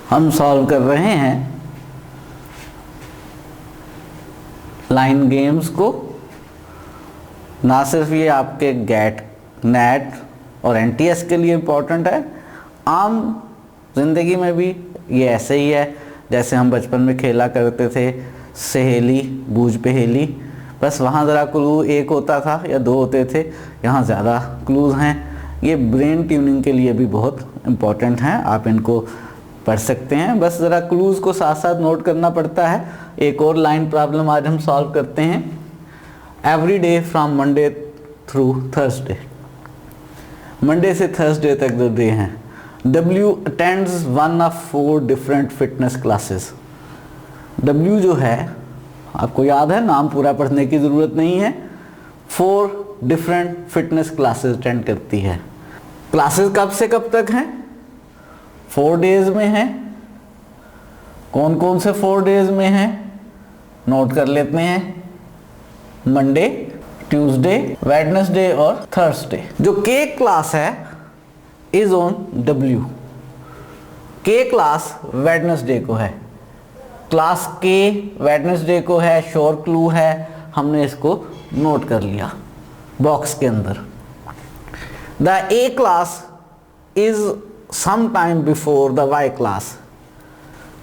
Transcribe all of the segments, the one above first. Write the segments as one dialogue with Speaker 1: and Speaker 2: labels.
Speaker 1: हम सॉल्व कर रहे हैं लाइन गेम्स को। ना सिर्फ ये आपके गेट, नेट और एनटीएस के लिए इम्पोर्टेंट है, आम जिंदगी में भी ये ऐसे ही है जैसे हम बचपन में खेला करते थे सहेली बूझ पहेली। बस वहाँ ज़रा क्लू एक होता था या दो होते थे, यहाँ ज़्यादा क्लूज़ हैं। ये ब्रेन ट्यूनिंग के लिए भी बहुत इम्पॉर्टेंट हैं, आप इनको पढ़ सकते हैं। बस ज़रा क्लूज़ को साथ साथ नोट करना पड़ता है। एक और लाइन प्रॉब्लम आज हम सॉल्व करते हैं। Every day from Monday through Thursday, Monday से थर्सडे तक जो डे हैं, W attends one of 4 different fitness classes. W जो है आपको याद है, नाम पूरा पढ़ने की ज़रूरत नहीं है। 4 डिफरेंट फिटनेस क्लासेस अटेंड करती है। क्लासेस कब से कब तक हैं? 4 डेज में हैं। कौन कौन से 4 डेज में हैं नोट कर लेते हैं। मंडे, ट्यूसडे, वेडनेसडे और थर्सडे। जो के क्लास है इज ऑन W। के क्लास वेडनेसडे को है, क्लास के वेडनेसडे को है, श्योर क्लू है, हमने इसको नोट कर लिया बॉक्स के अंदर। The A class is some time before the Y class.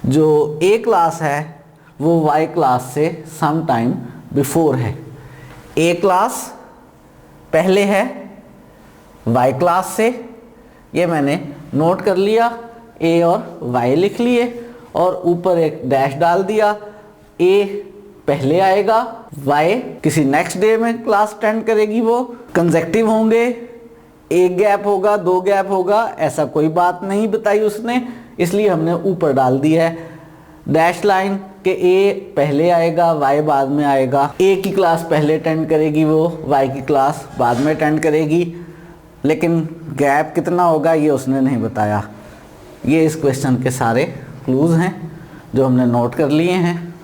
Speaker 1: जो ए क्लास है वो वाई क्लास से सम टाइम बिफोर है। ए क्लास पहले है वाई क्लास से, ये मैंने नोट कर लिया, ए और वाई लिख लिए और ऊपर एक डैश डाल दिया। ए पहले आएगा, वाई किसी नेक्स्ट डे में क्लास अटेंड करेगी, वो कंसेक्टिव होंगे, एक गैप होगा, 2 गैप होगा, ऐसा कोई बात नहीं बताई उसने, इसलिए हमने ऊपर डाल दिया है डैश लाइन के ए पहले आएगा, वाई बाद में आएगा। ए की क्लास पहले अटेंड करेगी वो, वाई की क्लास बाद में अटेंड करेगी, लेकिन गैप कितना होगा ये उसने नहीं बताया। ये इस क्वेश्चन के सारे क्लूज़ हैं जो हमने नोट कर लिए हैं।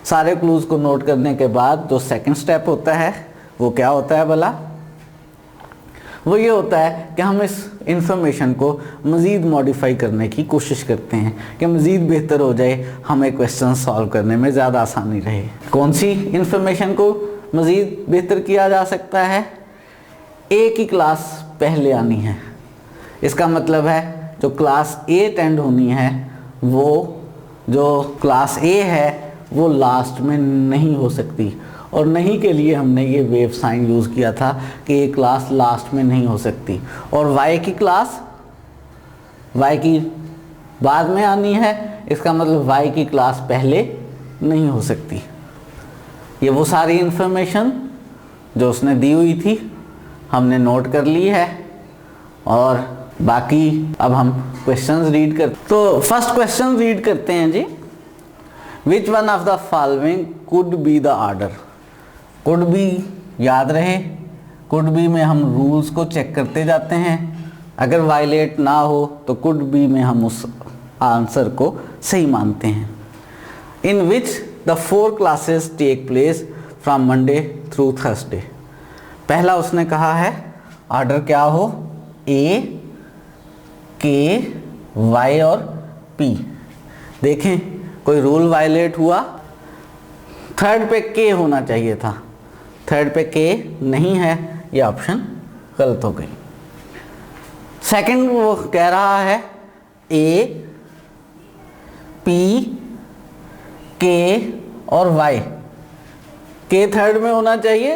Speaker 1: सारे क्लूज़ को नोट करने के बाद जो सेकंड स्टेप होता है वो क्या होता है भला? वो ये होता है कि हम इस इंफॉर्मेशन को मज़ीद मॉडिफाई करने की कोशिश करते हैं कि मज़ीद बेहतर हो जाए, हमें क्वेश्चन सॉल्व करने में ज़्यादा आसानी रहे। कौन सी इंफॉर्मेशन को मज़ीद बेहतर किया जा सकता है? ए की क्लास पहले आनी है। इसका मतलब है जो क्लास ए अटेंड होनी है वो जो क्लास ए है वो लास्ट में नहीं हो सकती, और नहीं के लिए हमने ये वेव साइन यूज़ किया था कि ये क्लास लास्ट में नहीं हो सकती। और वाई की क्लास वाई की बाद में आनी है, इसका मतलब वाई की क्लास पहले नहीं हो सकती। ये वो सारी इंफॉर्मेशन जो उसने दी हुई थी हमने नोट कर ली है, और बाकी अब हम क्वेश्चंस रीड कर। तो फर्स्ट क्वेश्चन रीड करते हैं जी। Which one of the following could be the order? Could be याद रहे, कुड बी में हम रूल्स को चेक करते जाते हैं, अगर वायलेट ना हो तो कुड बी में हम उस आंसर को सही मानते हैं। In which the 4 classes take place from Monday through Thursday. पहला उसने कहा है ऑर्डर क्या हो, ए, के, वाई और पी। देखें कोई रूल वायलेट हुआ? थर्ड पे के होना चाहिए था, थर्ड पे के नहीं है, ये ऑप्शन गलत हो गई। सेकंड वो कह रहा है ए, पी, के और वाई। के थर्ड में होना चाहिए,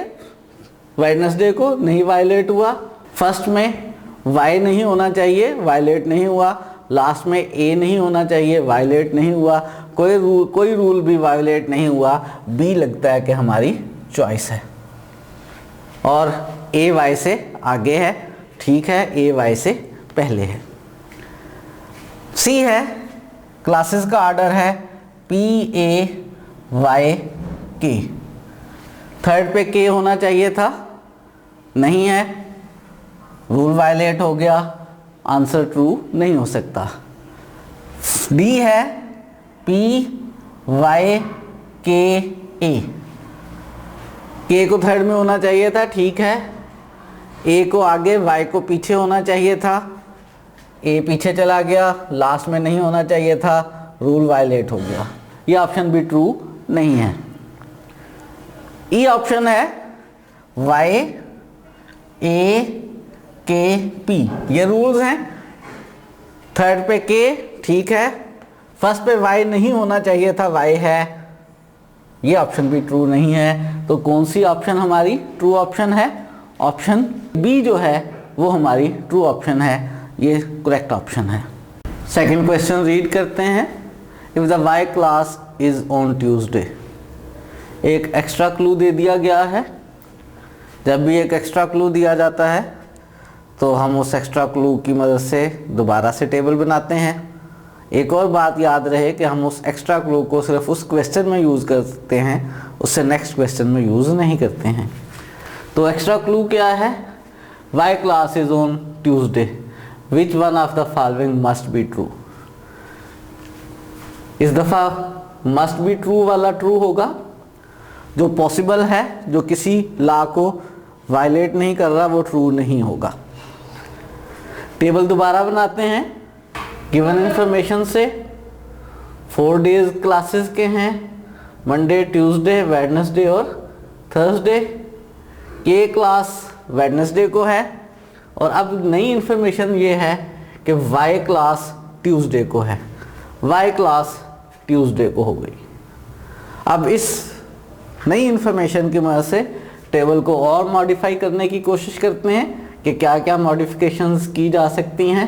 Speaker 1: वेडनेसडे को नहीं वायलेट हुआ। फर्स्ट में वाई नहीं होना चाहिए, वायलेट नहीं हुआ। लास्ट में ए नहीं होना चाहिए, वायलेट नहीं हुआ। कोई रूल भी वायलेट नहीं हुआ। बी लगता है कि हमारी चॉइस है, और ए वाई से आगे है, ठीक है, ए वाई से पहले है। सी है क्लासेस का ऑर्डर है पी, ए, वाई, के। थर्ड पे के होना चाहिए था, नहीं है, रूल वायलेट हो गया, आंसर ट्रू नहीं हो सकता। डी है पी, वाई, के, ए। के को थर्ड में होना चाहिए था, ठीक है, ए को आगे, वाई को पीछे होना चाहिए था, ए पीछे चला गया, लास्ट में नहीं होना चाहिए था, रूल वायलेट हो गया। ये ऑप्शन भी ट्रू नहीं है। ई ऑप्शन है वाई ए के पी, ये रूल्स हैं। थर्ड पे के ठीक है, फर्स्ट पे वाई नहीं होना चाहिए था, वाई है, ये ऑप्शन भी ट्रू नहीं है। तो कौन सी ऑप्शन हमारी ट्रू ऑप्शन है? ऑप्शन बी जो है वो हमारी ट्रू ऑप्शन है, ये करेक्ट ऑप्शन है। सेकंड क्वेश्चन रीड करते हैं। If the Y class is on Tuesday, एक एक्स्ट्रा क्लू दे दिया गया है। जब भी एक एक्स्ट्रा क्लू दिया जाता है तो हम उस एक्स्ट्रा क्लू की मदद से दोबारा से टेबल बनाते हैं। एक और बात याद रहे कि हम उस एक्स्ट्रा क्लू को सिर्फ उस क्वेश्चन में यूज़ करते हैं, उससे नेक्स्ट क्वेश्चन में यूज़ नहीं करते हैं। तो एक्स्ट्रा क्लू क्या है? Y class is on Tuesday, which one of the following must be true. इस दफ़ा मस्ट बी ट्रू वाला ट्रू होगा, जो पॉसिबल है, जो किसी लॉ को वायलेट नहीं कर रहा, वो ट्रू नहीं होगा। टेबल दोबारा बनाते हैं। गिवन इंफॉर्मेशन से 4 डेज क्लासेस के हैं, मंडे, ट्यूसडे, वेडनेसडे और थर्सडे। के क्लास वेडनेसडे को है और अब नई इंफॉर्मेशन ये है कि वाई क्लास ट्यूसडे को है, वाई क्लास ट्यूसडे को हो गई। अब इस नई इंफॉर्मेशन की मदद से टेबल को और मॉडिफाई करने की कोशिश करते हैं कि क्या क्या मॉडिफिकेशंस की जा सकती हैं।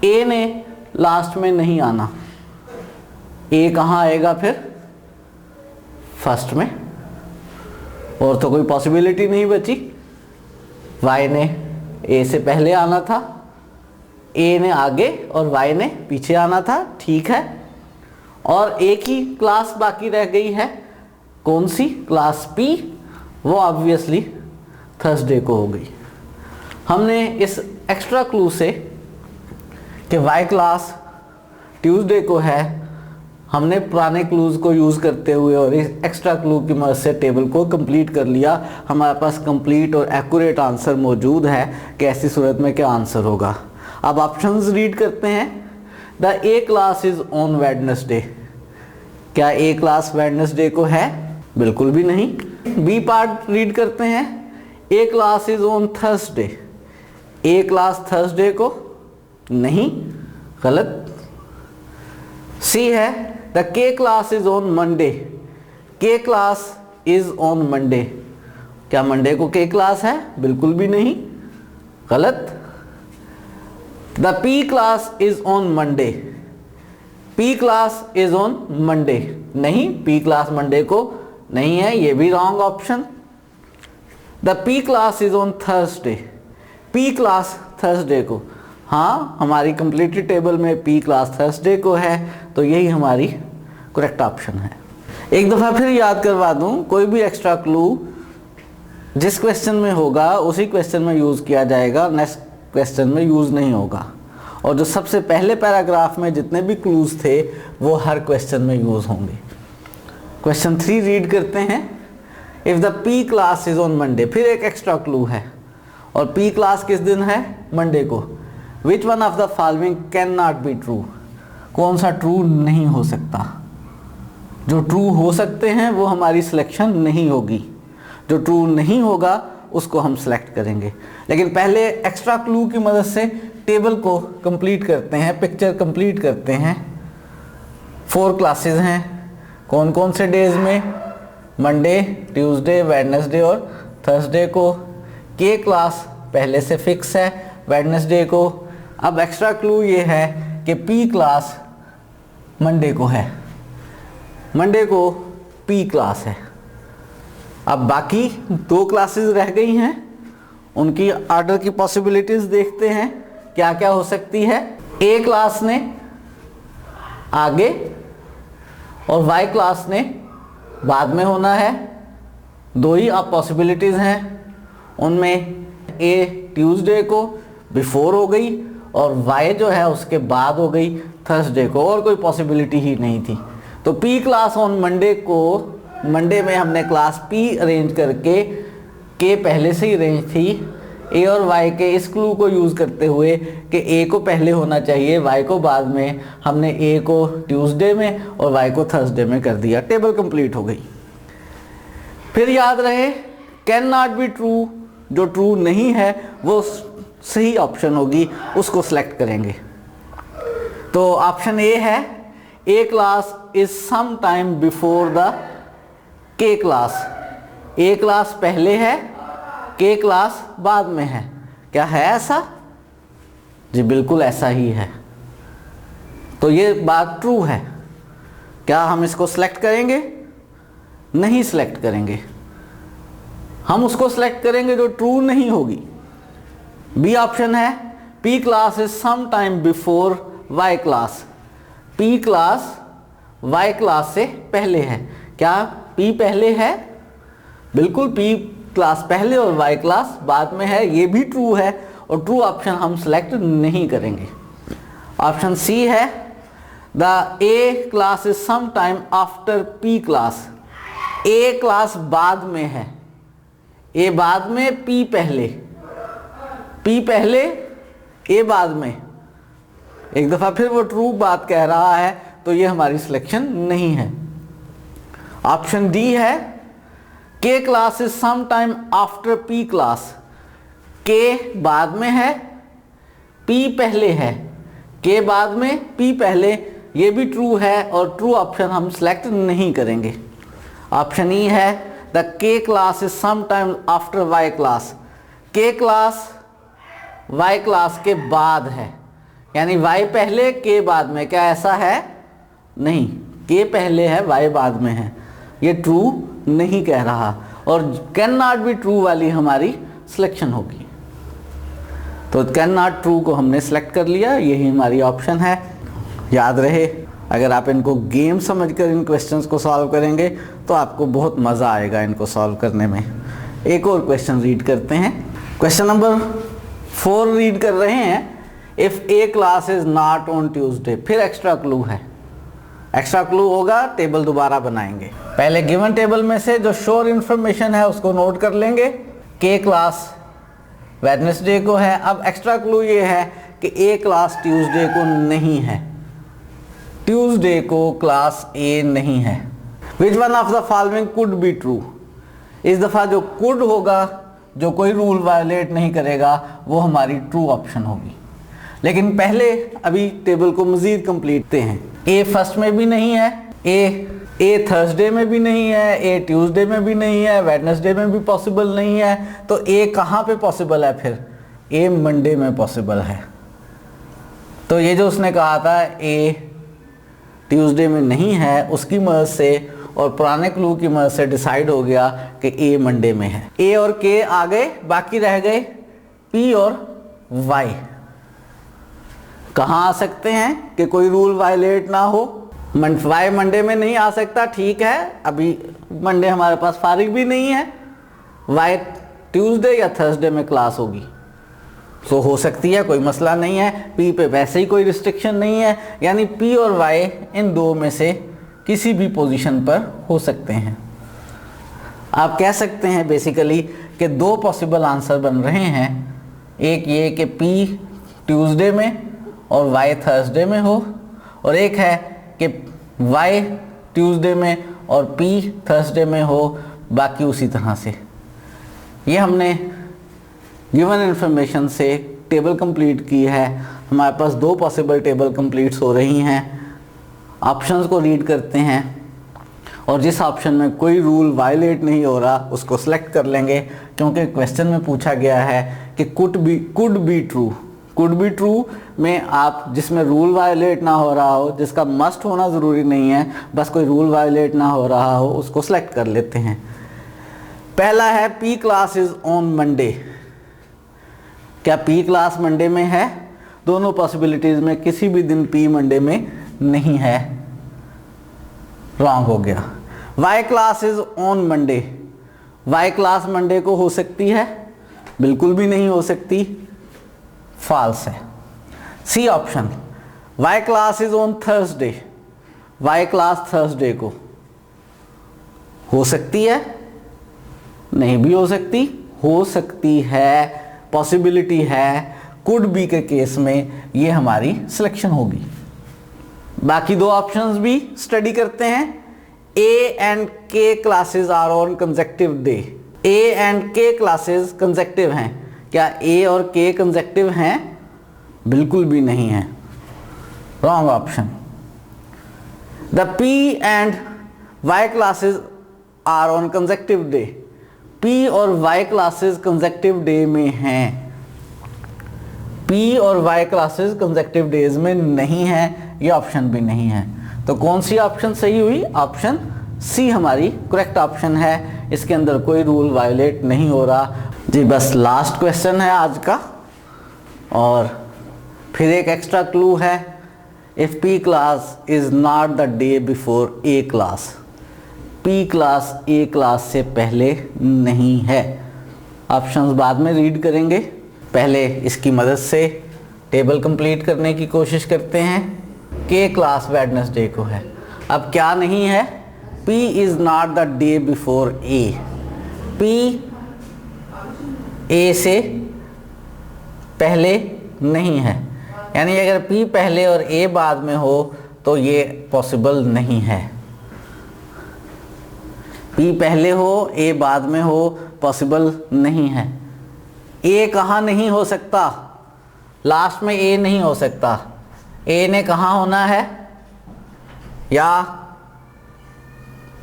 Speaker 1: ए ने लास्ट में नहीं आना, ए कहाँ आएगा फिर? फर्स्ट में, और तो कोई पॉसिबिलिटी नहीं बची। वाई ने ए से पहले आना था, ए ने आगे और वाई ने पीछे आना था, ठीक है। और एक ही क्लास बाकी रह गई है, कौन सी? क्लास पी, वो ऑब्वियसली थर्सडे को हो गई। हमने इस एक्स्ट्रा क्लू से कि वाई क्लास ट्यूसडे को है, हमने पुराने क्लूज़ को यूज़ करते हुए और इस एक्स्ट्रा क्लू की मदद से टेबल को कंप्लीट कर लिया। हमारे पास कंप्लीट और एक्यूरेट आंसर मौजूद है कि ऐसी सूरत में क्या आंसर होगा। अब ऑप्शंस रीड करते हैं। The A class is on Wednesday, क्या ए क्लास वेडनेसडे को है? बिल्कुल भी नहीं। बी पार्ट रीड करते हैं। A class is on Thursday, A class Thursday को नहीं, गलत। सी है the K class is on Monday, K class is on Monday, क्या मंडे को के क्लास है? बिल्कुल भी नहीं, गलत। The P class is on Monday, P class is on Monday, नहीं, पी क्लास मंडे को नहीं है, ये भी wrong option. The P class is on Thursday, P class Thursday को, हाँ, हमारी कंप्लीटेड टेबल में पी क्लास थर्सडे को है, तो यही हमारी करेक्ट ऑप्शन है। एक दफ़ा फिर याद करवा दूं, कोई भी एक्स्ट्रा क्लू जिस क्वेश्चन में होगा उसी क्वेश्चन में यूज़ किया जाएगा, नेक्स्ट क्वेश्चन में यूज़ नहीं होगा। और जो सबसे पहले पैराग्राफ में जितने भी क्लूज़ थे वो हर क्वेश्चन में यूज़ होंगे। क्वेश्चन 3 रीड करते हैं। If the P class is on Monday, फिर एक एक्स्ट्रा क्लू है, और पी क्लास किस दिन है? मंडे को। विच one of the following can not be true, कौन सा ट्रू नहीं हो सकता? जो ट्रू हो सकते हैं वो हमारी सिलेक्शन नहीं होगी, जो ट्रू नहीं होगा उसको हम सेलेक्ट करेंगे। लेकिन पहले एक्स्ट्रा क्लू की मदद से टेबल को कंप्लीट करते हैं, पिक्चर कंप्लीट करते हैं। 4 क्लासेस हैं, कौन कौन से डेज में? मंडे, ट्यूसडे, वेडनेसडे और थर्सडे को। के क्लास पहले से फिक्स है, वेडनेसडे को। अब एक्स्ट्रा क्लू ये है कि पी क्लास मंडे को है, मंडे को पी क्लास है। अब बाकी 2 क्लासेस रह गई हैं, उनकी ऑर्डर की पॉसिबिलिटीज देखते हैं क्या क्या हो सकती है। ए क्लास ने आगे और वाई क्लास ने बाद में होना है, 2 ही अब पॉसिबिलिटीज हैं। उनमें ए ट्यूसडे को बिफोर हो गई और वाई जो है उसके बाद हो गई थर्सडे को, और कोई पॉसिबिलिटी ही नहीं थी। तो पी क्लास ऑन मंडे को, मंडे में हमने क्लास पी अरेंज करके, के पहले से ही अरेंज थी, ए और वाई के इस क्लू को यूज़ करते हुए कि ए को पहले होना चाहिए वाई को बाद में, हमने ए को ट्यूसडे में और वाई को थर्सडे में कर दिया, टेबल कंप्लीट हो गई। फिर याद रहे कैन नॉट बी ट्रू, जो ट्रू नहीं है वो सही ऑप्शन होगी, उसको सेलेक्ट करेंगे। तो ऑप्शन ए है A class is some time before the K class. A class पहले है, के क्लास बाद में है। क्या है ऐसा? जी बिल्कुल ऐसा ही है। तो ये बात ट्रू है। क्या हम इसको सिलेक्ट करेंगे? नहीं सिलेक्ट करेंगे, हम उसको सिलेक्ट करेंगे जो ट्रू नहीं होगी। बी ऑप्शन है P class is some time before Y class. P class Y class से पहले है। क्या पी पहले है? बिल्कुल पी क्लास पहले और वाई क्लास बाद में है, ये भी ट्रू है और ट्रू ऑप्शन हम सेलेक्ट नहीं करेंगे। ऑप्शन सी है the A class is some time after P class. A class बाद में है, ए बाद में, पी पहले, पी पहले ए बाद में। एक दफ़ा फिर वो ट्रू बात कह रहा है, तो ये हमारी सिलेक्शन नहीं है। ऑप्शन डी है K class is some time after P class. के बाद में है, पी पहले है, के बाद में, पी पहले, ये भी ट्रू है और ट्रू ऑप्शन हम सेलेक्ट नहीं करेंगे। ऑप्शन ई है the K class is some time after Y class. K class Y class के बाद है, यानी वाई पहले के बाद में। क्या ऐसा है? नहीं, के पहले है वाई बाद में है, ये ट्रू नहीं कह रहा और कैन नॉट बी ट्रू वाली हमारी सिलेक्शन होगी। तो कैन नॉट ट्रू को हमने सेलेक्ट कर लिया, यही हमारी ऑप्शन है। याद रहे अगर आप इनको गेम समझकर इन क्वेश्चंस को सॉल्व करेंगे तो आपको बहुत मज़ा आएगा इनको सॉल्व करने में। एक और क्वेश्चन रीड करते हैं। क्वेश्चन नंबर 4 रीड कर रहे हैं। If A class is not on Tuesday. फिर एक्स्ट्रा क्लू है, एक्स्ट्रा क्लू होगा, टेबल दोबारा बनाएंगे। पहले गिवन टेबल में से जो श्योर इंफॉर्मेशन है उसको नोट कर लेंगे। के क्लास वेडनेसडे को है। अब एक्स्ट्रा क्लू ये है कि ए क्लास ट्यूसडे को नहीं है, ट्यूसडे को क्लास ए नहीं है। विच one of the following could B true. इस दफ़ा जो कुड होगा, जो कोई रूल वायलेट नहीं करेगा, वो हमारी ट्रू ऑप्शन होगी। लेकिन पहले अभी टेबल को मज़ीद कंप्लीट करते हैं। ए फर्स्ट में भी नहीं है, ए थर्सडे में भी नहीं है, ए ट्यूसडे में भी नहीं है, वेडनेसडे में भी पॉसिबल नहीं है। तो ए कहाँ पे पॉसिबल है? फिर ए मंडे में पॉसिबल है। तो ये जो उसने कहा था ए ट्यूसडे में नहीं है, उसकी मदद से और पुराने क्लू की मदद से डिसाइड हो गया कि ए मंडे में है। ए और के आ गए, बाकी रह गए पी और वाई। कहाँ आ सकते हैं कि कोई रूल वायलेट ना हो? वाई मंडे में नहीं आ सकता, ठीक है, अभी मंडे हमारे पास फारिग भी नहीं है। वाई ट्यूसडे या थर्सडे में क्लास होगी, तो हो सकती है, कोई मसला नहीं है। पी पे वैसे ही कोई रिस्ट्रिक्शन नहीं है, यानी पी और वाई इन दो में से किसी भी पोजीशन पर हो सकते हैं। आप कह सकते हैं बेसिकली कि दो पॉसिबल आंसर बन रहे हैं। एक ये कि पी ट्यूसडे में और वाई थर्सडे में हो, और एक है कि वाई ट्यूसडे में और पी थर्सडे में हो, बाकी उसी तरह से। ये हमने गिवन इन्फॉर्मेशन से टेबल कंप्लीट की है। हमारे पास दो पॉसिबल टेबल कंप्लीट्स हो रही हैं। ऑप्शंस को रीड करते हैं और जिस ऑप्शन में कोई रूल वायलेट नहीं हो रहा उसको सिलेक्ट कर लेंगे, क्योंकि क्वेश्चन में पूछा गया है कि could be true. Could be true में आप जिसमें रूल वायलेट ना हो रहा हो, जिसका मस्ट होना ज़रूरी नहीं है, बस कोई रूल वायलेट ना हो रहा हो, उसको सिलेक्ट कर लेते हैं। पहला है P class is on Monday. क्या पी क्लास मंडे में है? दोनों पॉसिबिलिटीज़ में किसी भी दिन पी मंडे में नहीं है, रॉन्ग हो गया। Y class is on Monday. Y class Monday को हो सकती है? बिल्कुल भी नहीं हो सकती, फॉल्स है। C option, Y class is on Thursday. Y class Thursday को हो सकती है? नहीं भी हो सकती है, पॉसिबिलिटी है, कुड बी के केस में ये हमारी सिलेक्शन होगी। बाकी दो ऑप्शंस भी स्टडी करते हैं। A and K classes are on consecutive day. A and K classes consecutive हैं, क्या ए और के कंसेक्टिव हैं? बिल्कुल भी नहीं है, wrong option. The P and Y classes are on consecutive day. P और वाई क्लासेस कंसेक्टिव डे में हैं, पी और वाई क्लासेस कंसेक्टिव डेज में नहीं है, ये ऑप्शन भी नहीं है। तो कौन सी ऑप्शन सही हुई? ऑप्शन सी हमारी करेक्ट ऑप्शन है, इसके अंदर कोई रूल वायोलेट नहीं हो रहा जी। बस लास्ट क्वेश्चन है आज का, और फिर एक एक्स्ट्रा क्लू है। If P class is not the day before A class. P class A class से पहले नहीं है। ऑप्शंस बाद में रीड करेंगे, पहले इसकी मदद से टेबल कंप्लीट करने की कोशिश करते हैं। के क्लास वेडनेसडे को है। अब क्या नहीं है? P is not the day before A. P ए से पहले नहीं है, यानी अगर P पहले और A बाद में हो तो ये पॉसिबल नहीं है। P पहले हो, A बाद में हो, पॉसिबल नहीं है। A कहाँ नहीं हो सकता? लास्ट में A नहीं हो सकता। A ने कहाँ होना है? या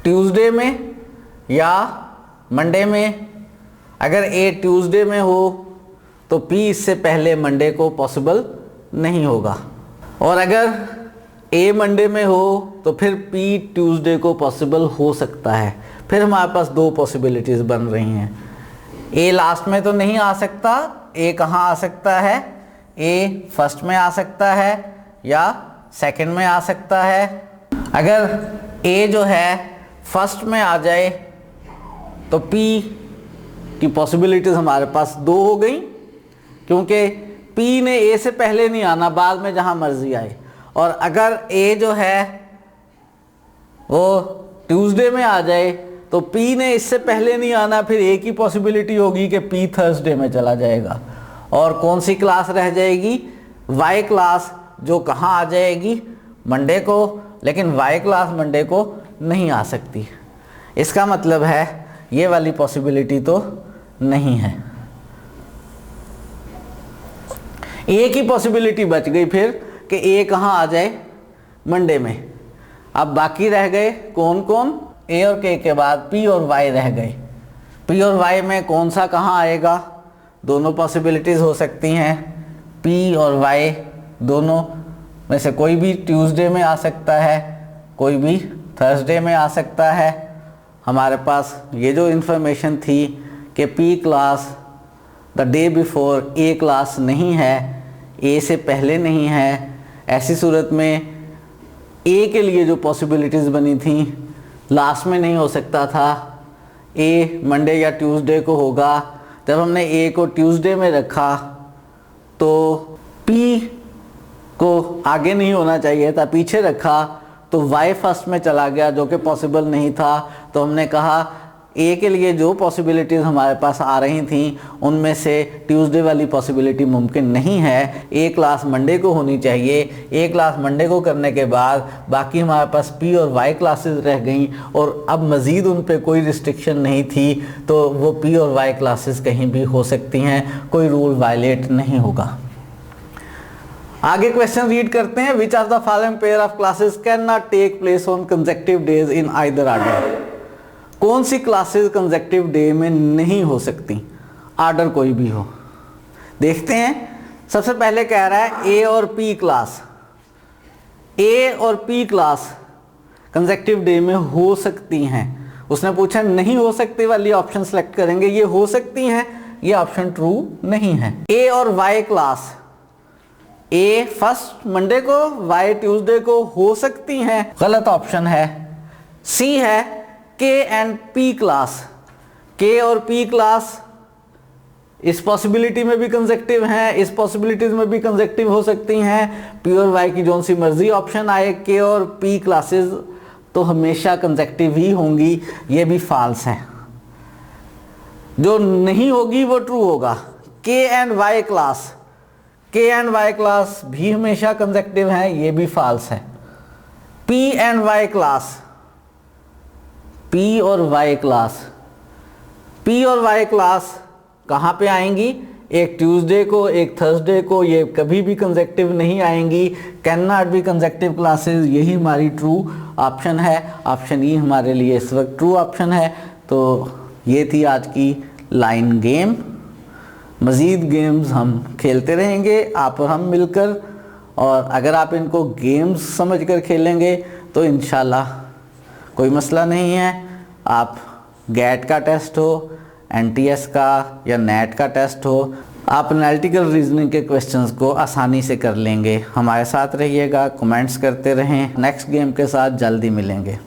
Speaker 1: ट्यूसडे में या मंडे में। अगर A ट्यूसडे में हो तो P इससे पहले मंडे को पॉसिबल नहीं होगा, और अगर A मंडे में हो तो फिर P ट्यूसडे को पॉसिबल हो सकता है। फिर हमारे पास दो पॉसिबिलिटीज़ बन रही हैं। A लास्ट में तो नहीं आ सकता, A कहाँ आ सकता है? A फर्स्ट में आ सकता है या सेकंड में आ सकता है। अगर A जो है फर्स्ट में आ जाए तो P की पॉसिबिलिटीज़ हमारे पास दो हो गई, क्योंकि P ने A से पहले नहीं आना, बाद में जहाँ मर्जी आए। और अगर A जो है वो ट्यूसडे में आ जाए तो P ने इससे पहले नहीं आना, फिर A की पॉसिबिलिटी होगी कि P थर्सडे में चला जाएगा। और कौन सी क्लास रह जाएगी? Y क्लास, जो कहाँ आ जाएगी? मंडे को, लेकिन Y क्लास मंडे को नहीं आ सकती। इसका मतलब है ये वाली पॉसिबिलिटी तो नहीं है। A की पॉसिबिलिटी बच गई फिर कि A कहाँ आ जाए? मंडे में। अब बाकी रह गए कौन कौन? A और K के बाद P और Y रह गए। P और Y में कौन सा कहाँ आएगा? दोनों पॉसिबिलिटीज़ हो सकती हैं। P और Y दोनों में से कोई भी ट्यूसडे में आ सकता है, कोई भी थर्सडे में आ सकता है। हमारे पास ये जो इन्फॉर्मेशन थी कि P class the day before A class नहीं है, A से पहले नहीं है, ऐसी सूरत में A के लिए जो पॉसिबिलिटीज़ बनी थी लास्ट में नहीं हो सकता था। A मंडे या ट्यूसडे को होगा। जब हमने A को ट्यूसडे में रखा तो P को आगे नहीं होना चाहिए था, पीछे रखा तो Y फर्स्ट में चला गया, जो कि पॉसिबल नहीं था। तो हमने कहा A के लिए जो पॉसिबिलिटीज़ हमारे पास आ रही थी उनमें से ट्यूसडे वाली पॉसिबिलिटी मुमकिन नहीं है। A क्लास मंडे को होनी चाहिए। A क्लास मंडे को करने के बाद बाकी हमारे पास P और Y क्लासेस रह गई, और अब मज़ीद उन पे कोई रिस्ट्रिक्शन नहीं थी, तो वो P और Y क्लासेस कहीं भी हो सकती हैं, कोई रूल वायलेट नहीं होगा। आगे क्वेश्चन रीड करते हैं। Which of the following pair of classes can not take place on consecutive days in either order. कौन सी क्लासेस कंसेक्टिव डे में नहीं हो सकती, ऑर्डर कोई भी हो। देखते हैं। सबसे पहले कह रहा है A और P क्लास। A और P क्लास कंसेक्टिव डे में हो सकती हैं। उसने पूछा नहीं हो सकती वाली ऑप्शन सेलेक्ट करेंगे, ये हो सकती हैं, ये ऑप्शन ट्रू नहीं है। A और Y class, A first Monday को, Y ट्यूसडे को हो सकती हैं, गलत ऑप्शन है। C है K and P class. K और P क्लास इस पॉसिबिलिटी में भी कंसेक्टिव हैं, इस पॉसिबिलिटीज में भी कंसेक्टिव हो सकती हैं। P और Y की जो सी मर्जी ऑप्शन आए, K और P क्लासेस तो हमेशा कंसेक्टिव ही होंगी, ये भी फॉल्स है। जो नहीं होगी वो ट्रू होगा। K and Y class, K and Y class भी हमेशा कंसेक्टिव है, ये भी फॉल्स है। P and Y class, P और वाई क्लास, पी और वाई क्लास कहाँ पे आएंगी? एक ट्यूसडे को, एक थर्सडे को, ये कभी भी कंसेक्टिव नहीं आएंगी। Can not be consecutive classes, यही हमारी ट्रू ऑप्शन है। ऑप्शन ई हमारे लिए इस वक्त ट्रू ऑप्शन है। तो ये थी आज की लाइन गेम। मज़ीद गेम्स हम खेलते रहेंगे आप और हम मिलकर, और अगर आप इनको गेम्स समझकर खेलेंगे तो इंशाल्लाह कोई मसला नहीं है। आप गैट का टेस्ट हो, एनटीएस का या नेट का टेस्ट हो, आप एनालिटिकल रीजनिंग के क्वेश्चंस को आसानी से कर लेंगे। हमारे साथ रहिएगा, कमेंट्स करते रहें। नेक्स्ट गेम के साथ जल्दी मिलेंगे।